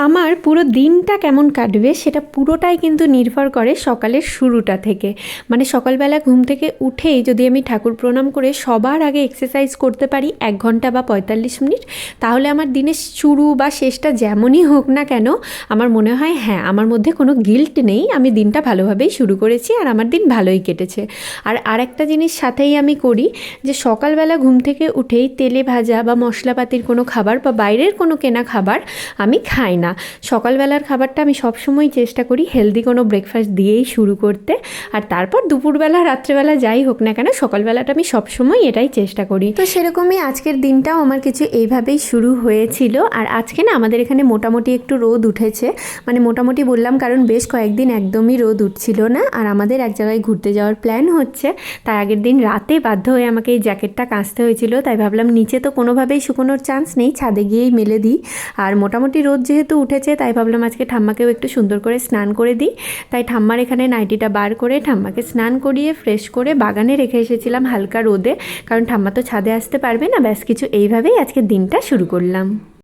আমার পুরো দিনটা কেমন কাটবে সেটা পুরোটাই কিন্তু নির্ভর করে সকালের শুরুটা থেকে। মানে সকালবেলা ঘুম থেকে উঠেই যদি আমি ঠাকুর প্রণাম করে সবার আগে এক্সারসাইজ করতে পারি 1 ঘন্টা বা 45 মিনিট, তাহলে আমার দিনের শুরু বা শেষটা যেমনই হোক না কেন, আমার মনে হয় হ্যাঁ, আমার মধ্যে কোনো গিল্ট নেই, আমি দিনটা ভালোভাবেই শুরু করেছি আর আমার দিন ভালোই কেটেছে। আর আরেকটা জিনিস সাথেই আমি করি যে সকালবেলা ঘুম থেকে উঠেই তেলে ভাজা বা মশলাপাতির কোনো খাবার বা বাইরের কোনো কেনা খাবার আমি খাই না। সকালবেলার খাবারটা আমি সবসময় চেষ্টা করি হেলদি কোনো ব্রেকফাস্ট দিয়েই শুরু করতে, আর তারপর দুপুরবেলা রাত্রেবেলা যাই হোক না কেন সকালবেলাটা আমি সবসময় এটাই চেষ্টা করি। তো সেরকমই আজকের দিনটাও আমার কিছু এইভাবেই শুরু হয়েছিল। আর আজকে না আমাদের এখানে মোটামুটি একটু রোদ উঠেছে, মানে মোটামুটি বললাম কারণ বেশ কয়েকদিন একদমই রোদ উঠছিল না। আর আমাদের এক জায়গায় ঘুরতে যাওয়ার প্ল্যান হচ্ছে, তাই আগের দিন রাতে বাধ্য হয়ে আমাকে এই জ্যাকেটটা কাচতে হয়েছিল। তাই ভাবলাম নিচে তো কোনোভাবেই শুকোনোর চান্স নেই, ছাদে গিয়েই মেলে দিই। আর মোটামুটি রোদ যেহেতু উঠেছে তাই ভাবলাম আজকে ঠাম্মাকেও একটু সুন্দর করে স্নান করে দিই। তাই ঠাম্মার এখানে নাইটিটা বার করে ঠাম্মাকে স্নান করিয়ে ফ্রেশ করে বাগানে রেখে এসেছিলাম হালকা রোদে, কারণ ঠাম্মা তো ছাদে আসতে পারবে না। ব্যাস কিছু এইভাবেই আজকের দিনটা শুরু করলাম।